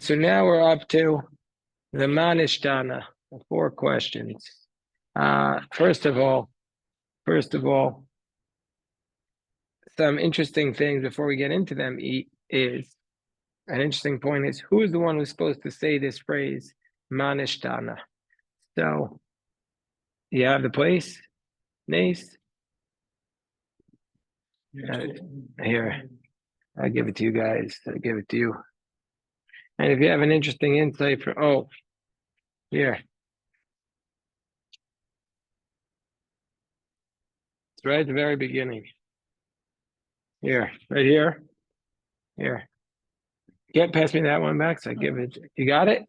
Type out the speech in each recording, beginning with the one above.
So now we're up to the Mah Nishtana, the 4 questions. First of all, some interesting things before we get into them is an interesting point is who is the one who's supposed to say this phrase, Mah Nishtana? So you have the place, Nace? Here, I'll give it to you guys. I'll give it to you. And if you have an interesting insight here. It's right at the very beginning. Here, right here. Here. Get pass me that one back, so I give it. You got it?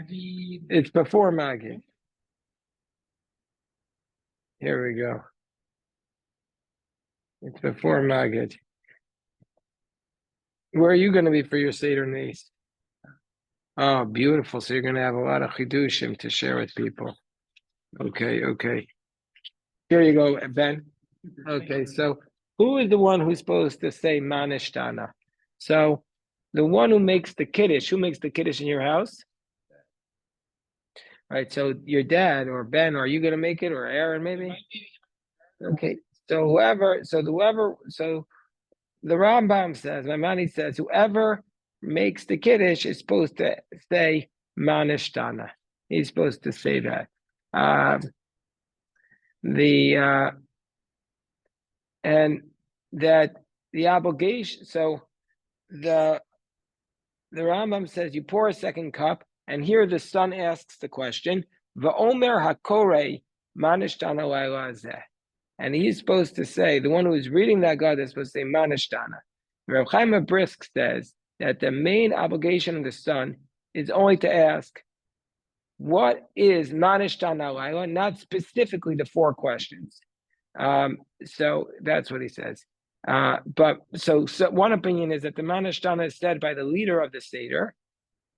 It's before Magid. Here we go. It's before Magid. Where are you going to be for your Seder Nace? Oh, beautiful. So you're going to have a lot of chidushim to share with people. Okay. Here you go, Ben. Okay, so who is the one who's supposed to say Mah Nishtana? So the one who makes the kiddush. Who makes the kiddush in your house? Right. So your dad or Ben, are you going to make it, or Aaron maybe? Okay. So the Rambam says, Maimani says, whoever makes the kiddush is supposed to say Mah Nishtana. He's supposed to say that. And that the obligation. So the Rambam says you pour a second cup, and here the son asks the question, Va'omer hakore Mah Nishtana layla hazeh. And he's supposed to say, the one who is reading that God is supposed to say Mah Nishtana. Reb Chaim Brisk says that the main obligation of the son is only to ask, what is Mah Nishtana layla, not specifically the 4 questions. So that's what he says. But one opinion is that the Mah Nishtana is said by the leader of the Seder,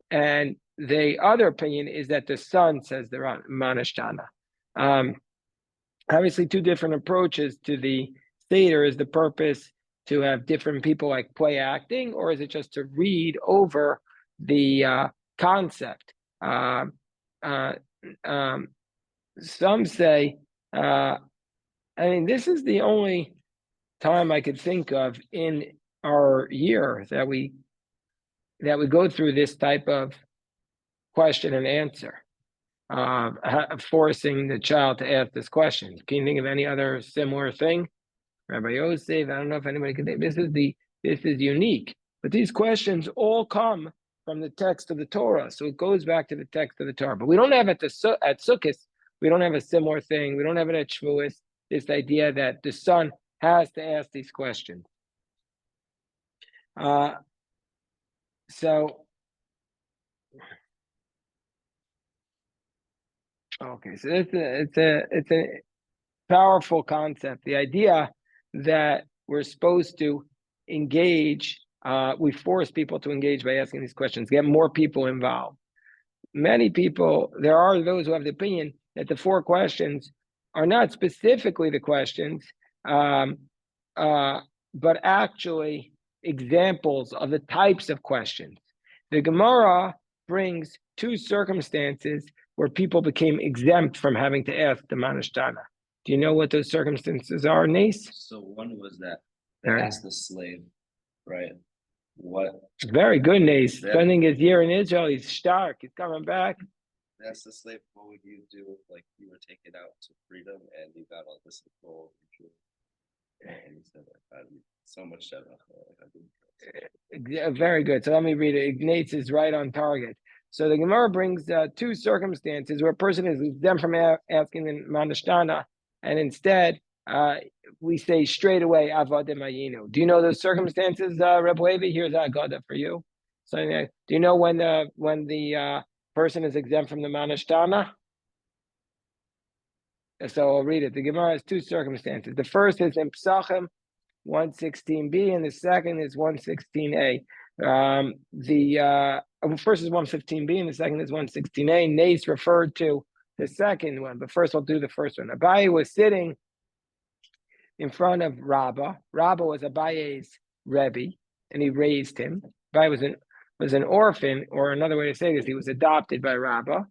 and the other opinion is that the son says the Mah Nishtana. Obviously, 2 different approaches to the Seder. Is the purpose to have different people like play acting, or is it just to read over the concept? Some say, this is the only time I could think of in our year that we go through this type of question and answer, forcing the child to ask this question. Can you think of any other similar thing? Rabbi Yosef, I don't know if anybody can think. This is unique, but these questions all come from the text of the Torah, so it goes back to the text of the Torah. But we don't have at Sukkot, we don't have a similar thing. We don't have it at Shavuos. This idea that the son has to ask these questions. So it's a powerful concept. The idea that we're supposed to engage, we force people to engage by asking these questions, get more people involved. Many people, there are those who have the opinion that the 4 questions are not specifically the questions, but actually examples of the types of questions. The Gemara brings 2 circumstances where people became exempt from having to ask the Mah Nishtana. Do you know what those circumstances are, Nace? So one was that asked the slave, right? What? Very good, Nace. Spending his year in Israel, he's stark. He's coming back. That's the slave. What would you do if, like, you were taken out to freedom and you got all this gold and you said, like, so much Very good. So let me read it. Ignatz is right on target. So the Gemara brings 2 circumstances where a person is exempt from asking the Mah Nishtana, and instead we say straight away Avodim Hayinu. Do you know those circumstances, Reb Levi? Here's Haggada for you. So do you know when the person is exempt from the Mah Nishtana? So I'll read it. The Gemara has 2 circumstances. The first is in Psachim 116b, and the second is 116a. First is 115b, and the second is 116a. Nace referred to the second one, but first I'll do the first one. Abaye was sitting in front of Rabbah. Rabbah was Abaye's Rebbe, and he raised him. Abaye was was an orphan, or another way to say this, he was adopted by Rabbah,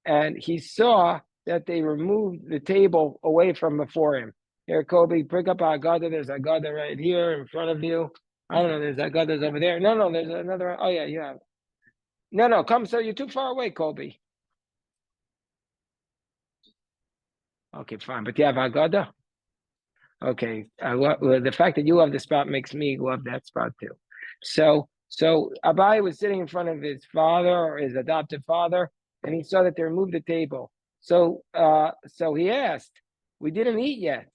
and he saw that they removed the table away from before him. Here, Kobe, pick up Haggada. There's Haggada right here in front of you. I don't know, there's Haggada's over there. No, there's another. Oh, yeah, you have. No, come, so you're too far away, Kobe. Okay, fine, but you have Haggada? Okay, the fact that you love the spot makes me love that spot too. So Abai was sitting in front of his father or his adopted father, and he saw that they removed the table. So he asked, "We didn't eat yet.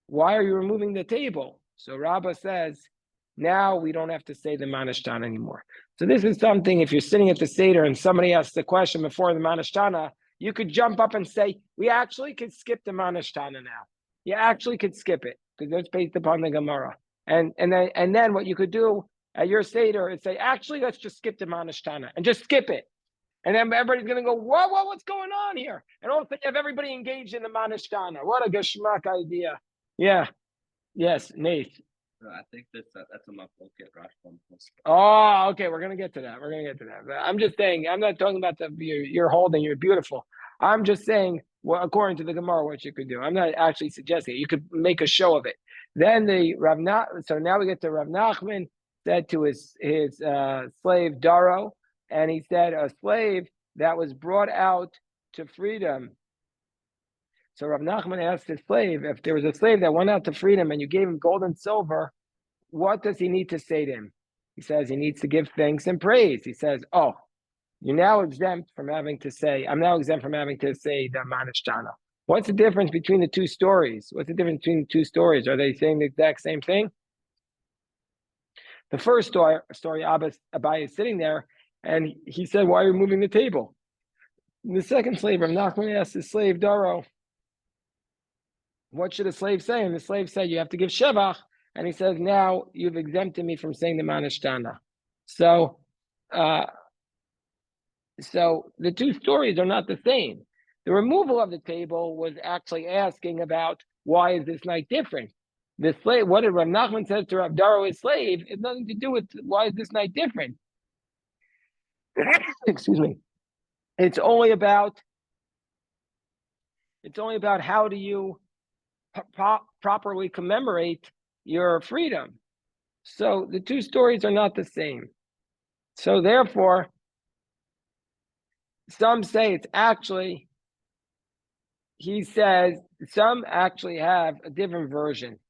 Why are you removing the table?" So Rabbah says, "Now we don't have to say the Mah Nishtana anymore." So this is something. If you're sitting at the Seder and somebody asks the question before the Mah Nishtana, you could jump up and say, "We actually could skip the Mah Nishtana now. You actually could skip it because it's based upon the Gemara." And then what you could do at your Seder is say, "Actually, let's just skip the Mah Nishtana and just skip it." And then everybody's going to go, whoa, what's going on here? And all of a sudden you have everybody engaged in the Mah Nishtana. What a geschmack idea. Yeah. Yes, Nate. No, I think that's a mafloket Rashbam. Oh, okay. We're gonna get to that. But I'm just saying. I'm not talking about you're holding. You're beautiful. I'm just saying. Well, according to the Gemara, what you could do. I'm not actually suggesting it. You could make a show of it. Then So now we get to Rav Nachman said to his slave Daro, and he said a slave that was brought out to freedom. So Rav Nachman asked his slave, if there was a slave that went out to freedom and you gave him gold and silver, what does he need to say to him? He says he needs to give thanks and praise. He says, "Oh, you're now exempt from having to say, I'm now exempt from having to say the Mah Nishtana." What's the difference between the two stories? Are they saying the exact same thing? The first story Abai is sitting there, and he said, "Why are you moving the table?" The second slave, Rav Nachman asked his slave Daro, what should a slave say? And the slave said, "You have to give shevach." And he says, "Now you've exempted me from saying the Mah Nishtana." So the two stories are not the same. The removal of the table was actually asking about why is this night different. The slave, what did Rav Nachman says to Rav Daro, his slave, it has nothing to do with why is this night different. Excuse me. It's only about how do you properly commemorate your freedom. So the two stories are not the same. So therefore, some say it's actually, he says, some actually have a different version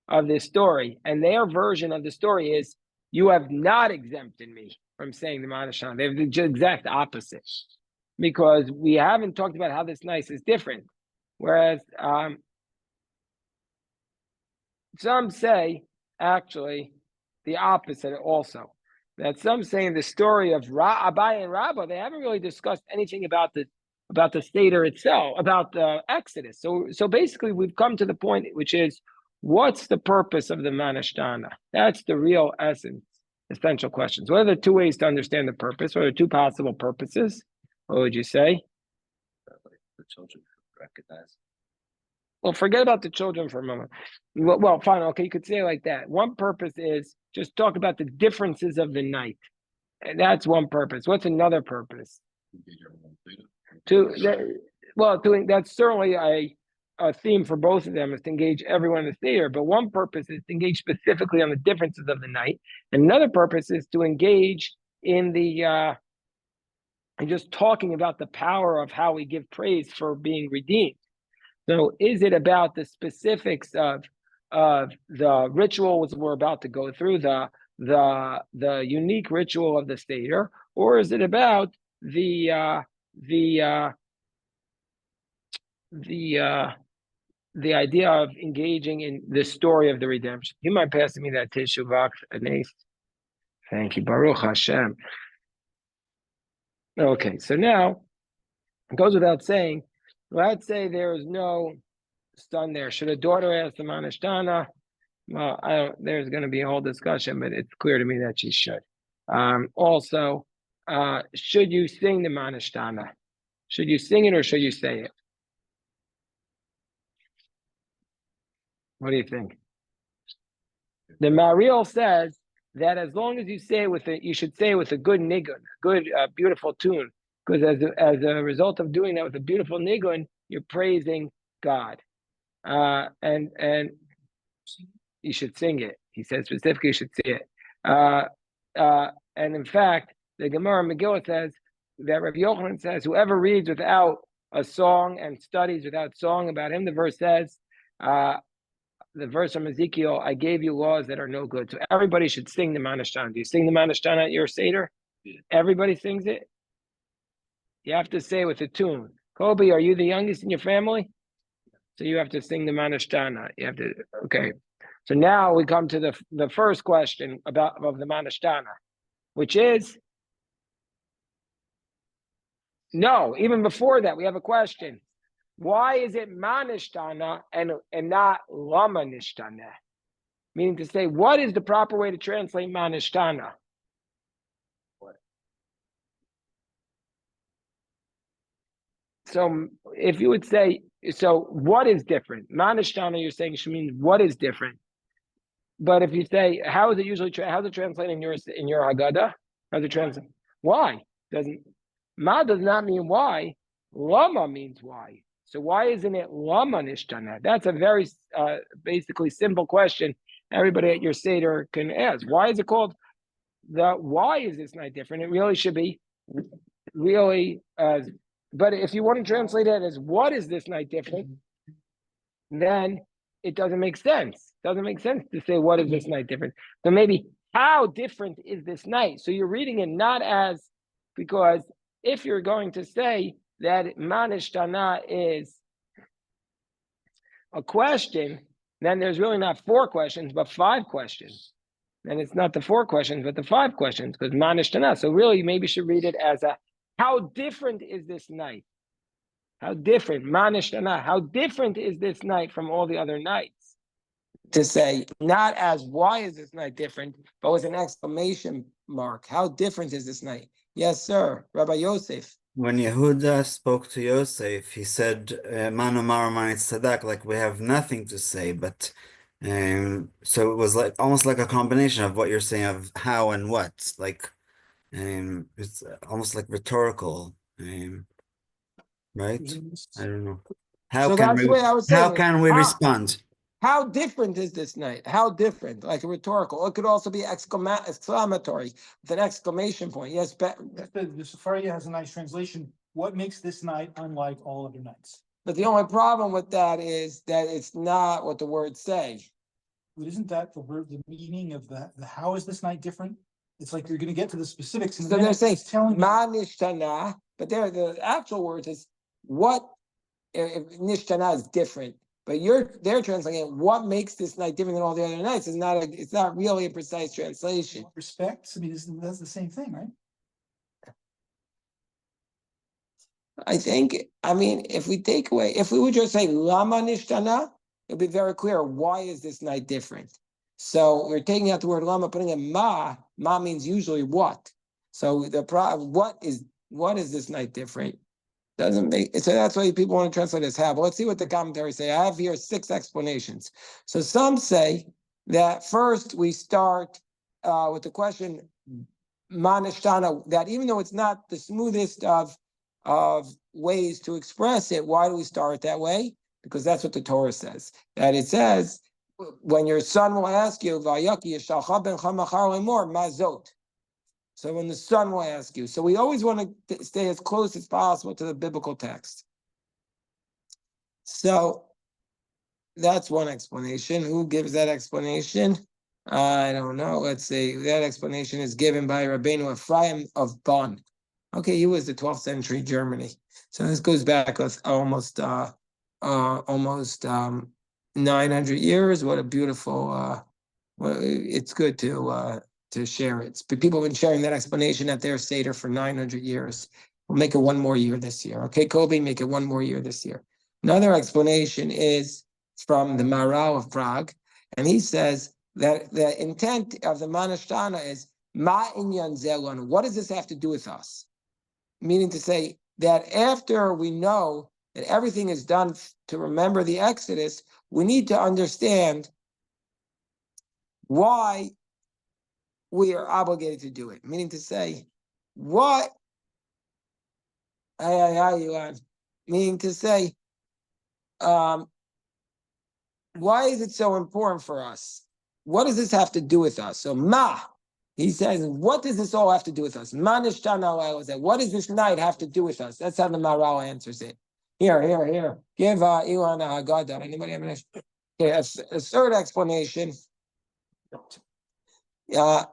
of this story. And their version of the story is, you have not exempted me from saying the Mah Nishtana. They have the exact opposite. Because we haven't talked about how this night is different. Whereas some say, actually, the opposite also. That some say in the story of Abai and Rabbah, they haven't really discussed anything about the Seder itself, about the Exodus. So basically, we've come to the point, which is, what's the purpose of the Mah Nishtana? That's the real essence, essential questions. What are the two ways to understand the purpose? What are the two possible purposes? What would you say? Like the children recognize. Well, forget about the children for a moment. Well, fine. Okay, you could say it like that. One purpose is just talk about the differences of the night. And that's one purpose. What's another purpose? That's certainly a theme for both of them, is to engage everyone in the theater. But one purpose is to engage specifically on the differences of the night. And another purpose is to engage in and just talking about the power of how we give praise for being redeemed. So is it about the specifics of the rituals we're about to go through, the unique ritual of the Seder, or is it about the idea of engaging in the story of the redemption? You mind passing me that tissue box, Anais? Thank you, Baruch Hashem. Okay, so now it goes without saying. Let's say there is no son there. Should a daughter ask the Mah Nishtana? Well, there's going to be a whole discussion, but it's clear to me that she should. Also, should you sing the Mah Nishtana? Should you sing it or should you say it? What do you think? The Mariel says that as long as you say it you should say it with a good nigun, good, beautiful tune, because as a result of doing that with a beautiful nigun, you're praising God, and you should sing it. He says specifically you should see it. And in fact, the Gemara Megillah says that Rabbi Yochanan says, whoever reads without a song and studies without song about him, the verse says, the verse from Ezekiel, I gave you laws that are no good. So everybody should sing the Mah Nishtana. Do you sing the Mah Nishtana at your Seder? Yeah. Everybody sings it? You have to say with a tune. Kobe, are you the youngest in your family? So you have to sing the Mah Nishtana. You have to, okay. So now we come to the first question of the Mah Nishtana, which is, no, even before that, we have a question. Why is it Mah Nishtana and not Lama Nishtana? Meaning to say, what is the proper way to translate Mah Nishtana? So if you would say, so what is different? Mah Nishtana, you're saying should mean what is different. But if you say, how is it usually, how's it translated in your Haggada? How's it translated? Why? Ma does not mean why. Lama means why. So why isn't it Lama Nishtana? That's a very basically simple question everybody at your Seder can ask. Why is it called why is this night different? It really should be really, but if you want to translate it as what is this night different, then it doesn't make sense. It doesn't make sense to say what is this night different. So maybe how different is this night? So you're reading it not as, because if you're going to say that Mah Nishtana is a question, then there's really not 4 questions, but 5 questions. And it's not the 4 questions, but the 5 questions, because Mah Nishtana. So really, you maybe should read it as how different is this night? How different, Mah Nishtana, how different is this night from all the other nights? To say, not as why is this night different, but with an exclamation mark. How different is this night? Yes, sir. Rabbi Yosef. When Yehuda spoke to Yosef, he said, Manu Maramanit Sadak, like we have nothing to say, but so it was like almost like a combination of what you're saying of how and what. Like it's almost like rhetorical. Right? I don't know. How can we respond? How different is this night? How different? Like a rhetorical. It could also be exclamatory with an exclamation point. Yes, the Sefaria has a nice translation. What makes this night unlike all other nights? But the only problem with that is that it's not what the words say. But isn't that the word, the meaning of the how is this night different? It's like you're going to get to the specifics. So they're saying Mah Nishtana, but the actual words is what Nishtana is different. But they're translating what makes this night different than all the other nights. It's not really a precise translation. Respect. I mean, that's the same thing, right? I think. I mean, if we would just say Lama Nishtana, it'd be very clear. Why is this night different? So we're taking out the word Lama, putting in Ma. Ma means usually what. So what is this night different? Doesn't make so that's why people want to translate as how. But let's see what the commentaries say. I have here 6 explanations. So some say that first we start with the question Mah Nishtana, that even though it's not the smoothest of ways to express it, why do we start that way? Because that's what the Torah says. That it says when your son will ask you, Vayaki Yishalcha bencha machar lemor mazot. So when the son will ask you. So we always want to stay as close as possible to the biblical text. So that's one explanation. Who gives that explanation? I don't know. Let's see. That explanation is given by Rabbeinu Ephraim of Bonn. Okay, he was the 12th century Germany. So this goes back almost 900 years. What a beautiful, it's good to share it. But people have been sharing that explanation at their Seder for 900 years. We'll make it one more year this year. Okay, Kobe, make it one more year this year. Another explanation is from the Maharal of Prague, and he says that the intent of the Mah Nishtana is Ma inyan zelon. What does this have to do with us? Meaning to say that after we know that everything is done to remember the Exodus, we need to understand why we are obligated to do it. Meaning to say, what? Meaning to say, why is it so important for us? What does this have to do with us? So he says, what does this all have to do with us? Mah Nishtana, what does this night have to do with us? That's how the Maharal answers it. Here. Give Ilan a Haggada. Anybody have an a third explanation? The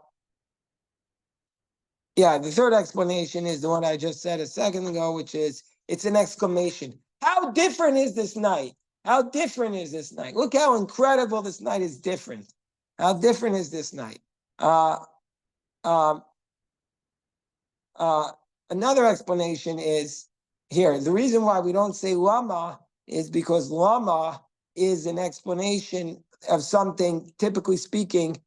third explanation is the one I just said a second ago, which is it's an exclamation. How different is this night? How different is this night? Look how incredible this night is different. How different is this night? Another explanation is here. The reason why we don't say lama is because lama is an explanation of something, typically speaking,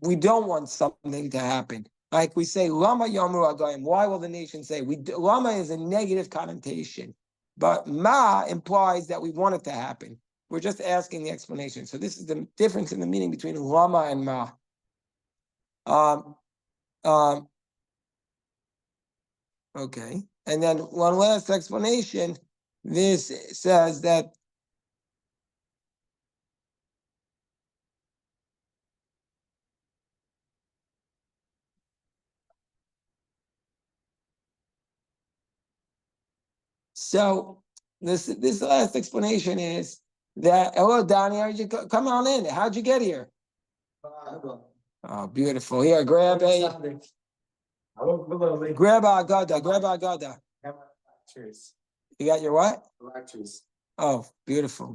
we don't want something to happen. Like we say, lama yamru agayim. Why will the nation say? Lama is a negative connotation, but ma implies that we want it to happen. We're just asking the explanation. So this is the difference in the meaning between lama and ma. Okay, and then one last explanation. This says that so this last explanation is that hello Donnie, come on in? How'd you get here? Oh, beautiful. Here, grab a Haggada. You got your what? Oh, beautiful.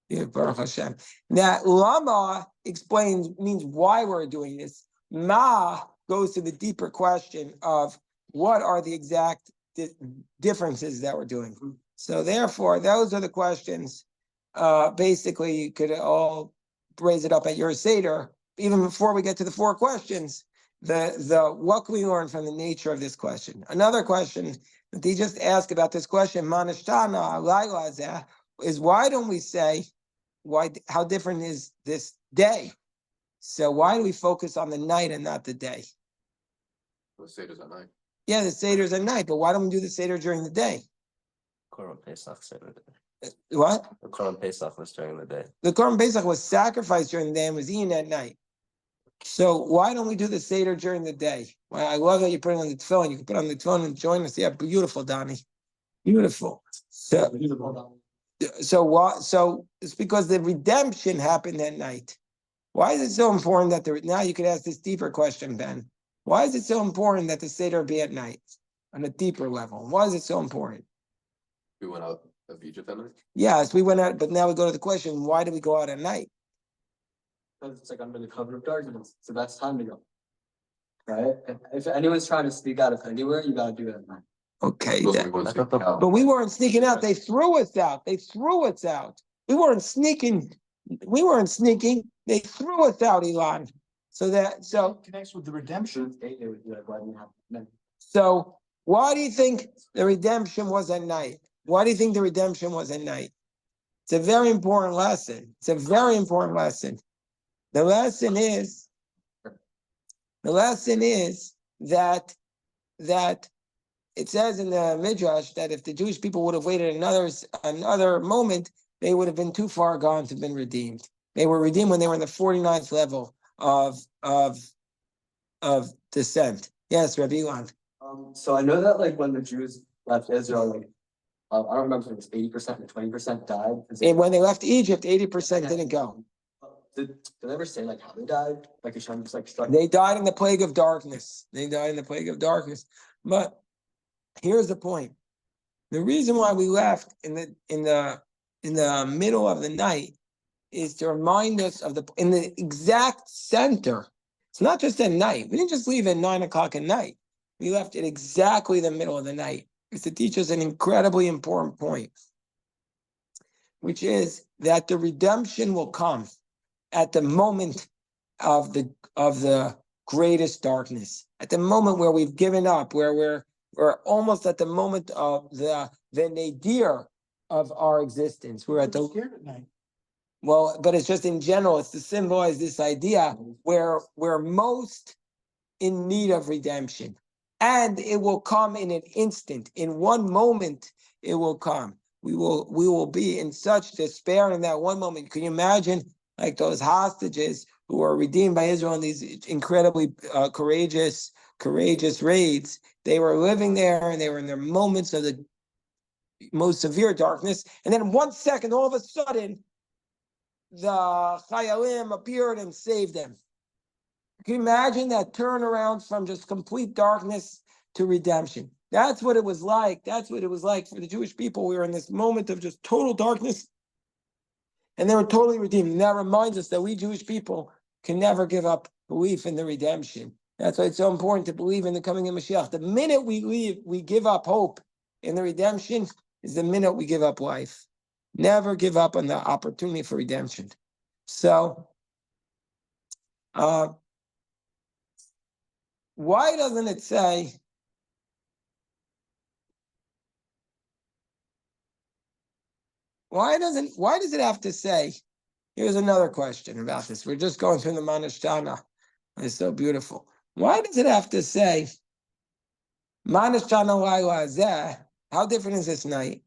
Yeah, Baruch Hashem. Now, lama means why we're doing this. Ma goes to the deeper question of what are the exact differences that we're doing. So therefore, those are the questions. Basically, you could all raise it up at your Seder. Even before we get to the 4 questions, the what can we learn from the nature of this question? Another question that they just asked about this question, Mah Nishtana, is why don't we say, how different is this day? So why do we focus on the night and not the day? The Seder's at night. Yeah, the Seder's at night, but why don't we do the Seder during the day? Korban Pesach Seder. What? The Korban Pesach was during the day. The Korban Pesach was sacrificed during the day and was eaten at night. So why don't we do the Seder during the day? Well, I love that you put it on the tefillin. You can put it on the tefillin and join us. Yeah, beautiful, Donnie. Beautiful. So it's because the redemption happened at night. Why is it so important that now you could ask this deeper question, Ben? Why is it so important that the Seder be at night on a deeper level? Why is it so important? We went out of Egypt that night? Yes, we went out, but now we go to the question, why do we go out at night? Because it's like under the cover of darkness. It's the best time to go. Right? If anyone's trying to sneak out of anywhere, you gotta do it at night. Okay. But we weren't sneaking out. They threw us out. We weren't sneaking. They threw us out, Elon. So Connects with the redemption. So why do you think the redemption was at night? Why do you think the redemption was at night? It's a very important lesson. The lesson is that it says in the Midrash that if the Jewish people would have waited another moment, they would have been too far gone to have been redeemed. They were redeemed when they were in the 49th level of descent. Yes, Rabbi Elon. So I know that like when the Jews left Israel, like I don't remember if it was 80% or 20% died. And when they left Egypt, 80% didn't go. Did they ever say like how they died? Like Hashem just like struck. They died in the plague of darkness. But here's the point. The reason why we left in the middle of the night is to remind us in the exact center. It's not just at night. We didn't just leave at 9 o'clock at night. We left at exactly the middle of the night. It's to teach us an incredibly important point, which is that the redemption will come at the moment of the greatest darkness, at the moment where we've given up, where we're almost at the moment of the nadir of our existence. We're at the scared at night. Well, but it's just in general, it's to symbolize this idea where we're most in need of redemption. And it will come in an instant. In one moment, it will come. We will be in such despair in that one moment. Can you imagine like those hostages who were redeemed by Israel in these incredibly courageous raids? They were living there and they were in their moments of the most severe darkness. And then 1 second, all of a sudden, the Chayalim appeared and saved them. Can you imagine that turnaround from just complete darkness to redemption? That's what it was like. That's what it was like for the Jewish people. We were in this moment of just total darkness, and they were totally redeemed. And that reminds us that we Jewish people can never give up belief in the redemption. That's why it's so important to believe in the coming of Mashiach. The minute we give up hope in the redemption is the minute we give up life. Never give up on the opportunity for redemption. So, why doesn't it say, why does it have to say, here's another question about this. We're just going through the Mah Nishtana. It's so beautiful. Why does it have to say, Mah Nishtana layla hazeh? How different is this night?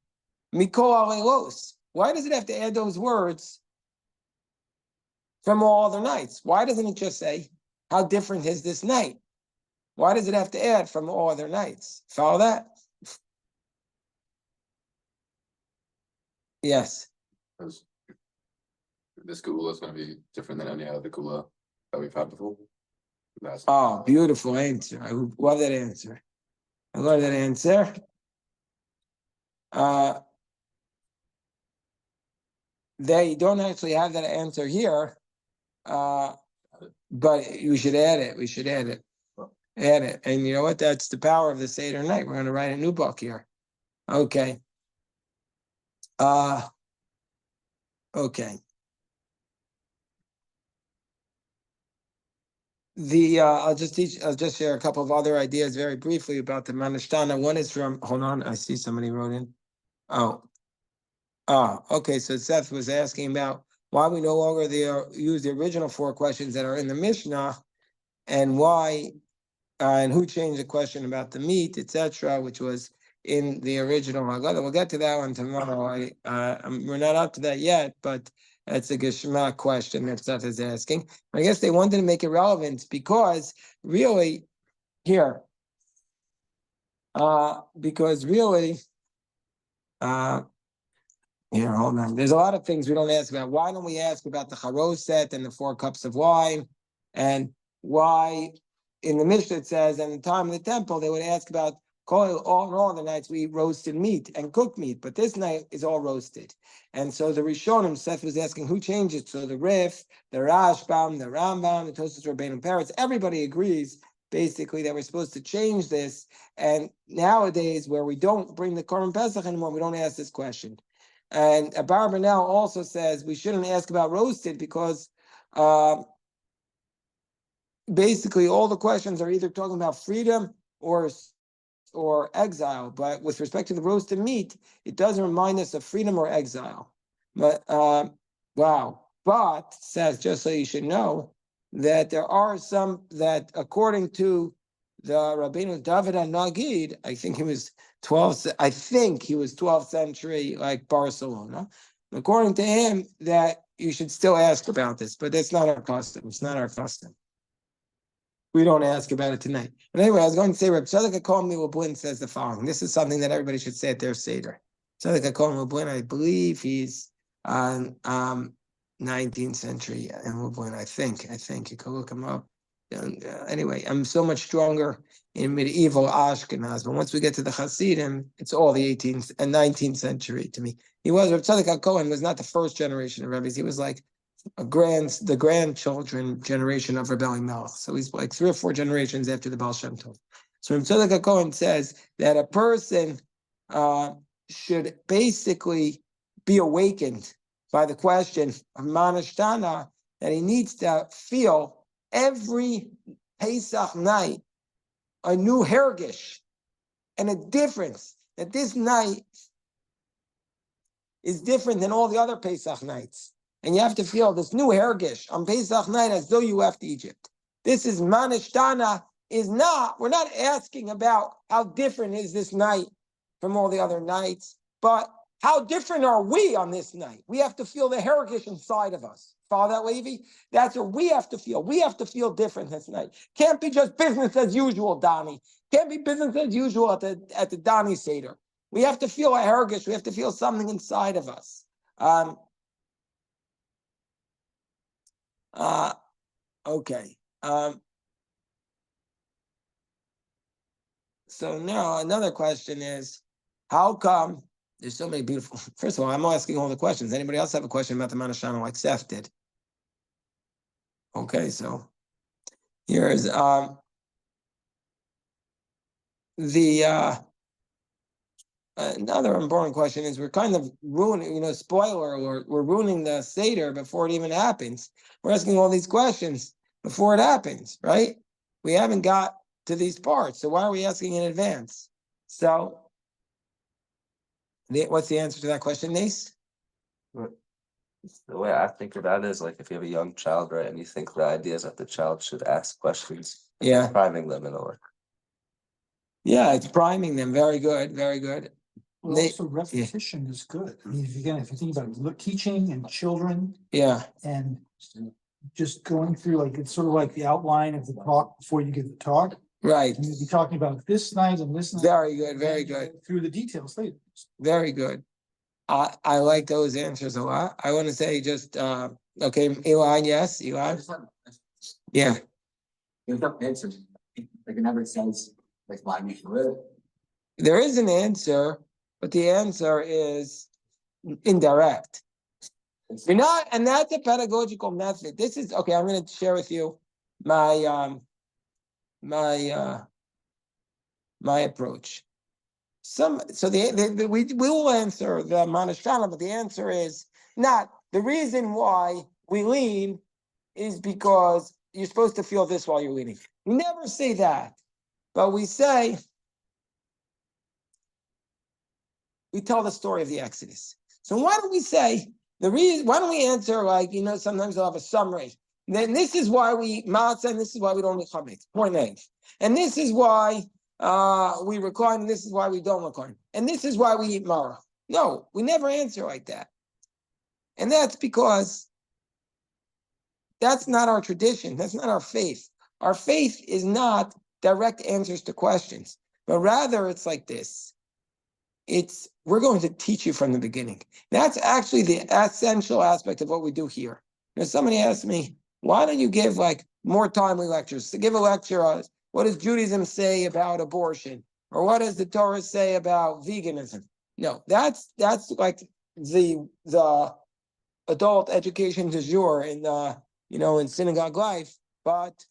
Mikol halelos. Why does it have to add those words from all other nights? Why doesn't it just say, how different is this night? Why does it have to add from all other nights? Follow that? Yes. Because this Kula is going to be different than any other Kula that we've had before. Oh, beautiful answer. I love that answer. They don't actually have that answer here, but we should add it. Add it. And you know what? That's the power of the Seder night. We're going to write a new book here. Okay. Okay. I'll just share a couple of other ideas very briefly about the Mah Nishtana. One is from, hold on, I see somebody wrote in. Okay. So Seth was asking about why we no longer use the original 4 questions that are in the Mishnah, and why, and who changed the question about the meat, etc., which was in the original Haggada. We'll get to that one tomorrow. We're not up to that yet, but that's a Geshma question that Seth is asking. I guess they wanted to make it relevant because really, here, because really, here, hold on. There's a lot of things we don't ask about. Why don't we ask about the charoset and the 4 cups of wine? And why in the Mishnah it says, in the time of the temple, they would ask about all the nights we eat roasted meat and cooked meat, but this night is all roasted. And so the Rishonim, Seth was asking who changed it. So the Rif, the Rashbam, the Rambam, the Tosfos Rabbeinu Peretz, everybody agrees basically that we're supposed to change this. And nowadays, where we don't bring the Korban Pesach anymore, we don't ask this question. And Bar Banel also says we shouldn't ask about roasted because basically all the questions are either talking about freedom or exile. But with respect to the roasted meat, it doesn't remind us of freedom or exile. But wow. But says, just so you should know, that there are some that according to the Rabbeinu David HaNagid, I think he was 12th century, like Barcelona. According to him, that you should still ask about this, but that's not our custom. It's not our custom. We don't ask about it tonight. But anyway, I was going to say, Reb Tzadok HaKohen Milublin says the following. This is something that everybody should say at their Seder. Tzadok HaKohen Milublin, I believe he's 19th century in Lublin, I think you can look him up. And, anyway, I'm so much stronger in medieval Ashkenaz, but once we get to the Hasidim, it's all the 18th and 19th century to me. Reb Tzadok HaKohen was not the first generation of Rebbe's. He was like the grandchildren generation of Rebbe Melech. So he's like 3 or 4 generations after the Baal Shem Tov. So Reb Tzadok HaKohen says that a person should basically be awakened by the question of Mah Nishtana, that he needs to feel every Pesach night a new hergish and a difference, that this night is different than all the other Pesach nights. and you have to feel this new hergish on Pesach night as though you left Egypt. This is Mah Nishtana. We're not asking about how different is this night from all the other nights, but how different are we on this night? We have to feel the hergish inside of us. Follow that, Levi? That's what we have to feel. We have to feel different this night. Can't be just business as usual, Donnie. Can't be business as usual at the Donnie Seder. We have to feel a hergish. We have to feel something inside of us. Okay. So now another question is, how come there's so many beautiful? First of all, I'm asking all the questions. Anybody else have a question about the Mah Nishtana like Seth did? Okay, so here's another important question is we're kind of ruining, spoiler alert, we're ruining the Seder before it even happens. We're asking all these questions before it happens, right? We haven't got to these parts, so why are we asking in advance? So, what's the answer to that question, Nace? The way I think about it is like if you have a young child, right, and you think the idea is that the child should ask questions, Yeah. priming them in a way. Yeah, it's priming them. Very good, very good. Well, also repetition is good. I mean, if you think about it, teaching and children Yeah, and just going through, like, it's sort of like the outline of the talk before you give the talk. right. And you'll be talking about this night and this night. Very good, very and then you good. go through the details later. Very good. I like those answers a lot. I want to say just okay, Eli, yes, Eli. Yeah. There's no answer. Like it never says like why you should live. There is an answer, but the answer is indirect. You're not, and that's a pedagogical method. This is okay. I'm going to share with you my my approach. We will answer the Mah Nishtana, but the answer is not the reason why we lean is because you're supposed to feel this while you're leaning. We never say that, but we say we tell the story of the Exodus. So why don't we say the reason? Why don't we answer like sometimes they'll have a summary. Then this is why we matzah, and this is why we don't eat chametz. Point A. And this is why we recline, and this is why we don't recline, and this is why we eat maror. No, we never answer like that, and that's because that's not our tradition. That's not our faith. Our faith is not direct answers to questions, but rather it's like this. We're going to teach you from the beginning. That's actually the essential aspect of what we do here. Somebody asked me, why don't you give like more timely lectures? To give a lecture on what does Judaism say about abortion? Or what does the Torah say about veganism? No, that's like the adult education du jour in in synagogue life, but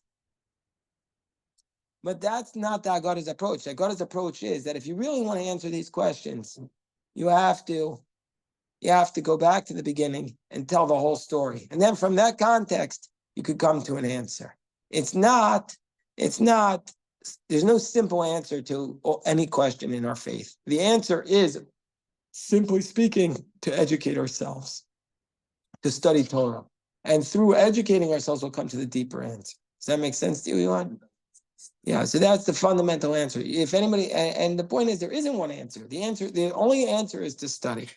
that's not the Haggada's approach. The Haggada's approach is that if you really want to answer these questions, you have to go back to the beginning and tell the whole story. And then from that context, you could come to an answer. There's no simple answer to any question in our faith. The answer is, simply speaking, to educate ourselves, to study Torah. And through educating ourselves, we'll come to the deeper answer. Does that make sense to you, Elon? Yeah, so that's the fundamental answer. If anybody, and the point is there isn't one answer. The only answer is to study.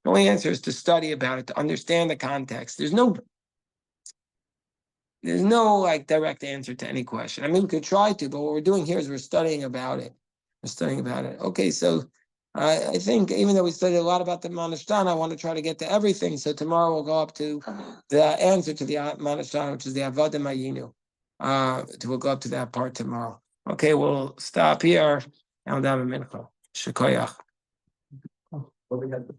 The only answer is to study about it, to understand the context. There's no like direct answer to any question. I mean, we could try to, but what we're doing here is we're studying about it. Okay, so I think even though we studied a lot about the Mah Nishtana, I want to try to get to everything. So tomorrow we'll go up to the answer to the Mah Nishtana, which is the Avodah Mayinu. We'll go up to that part tomorrow. Okay, we'll stop here. And we'll have a mincha. Shekoyach. Well, we had the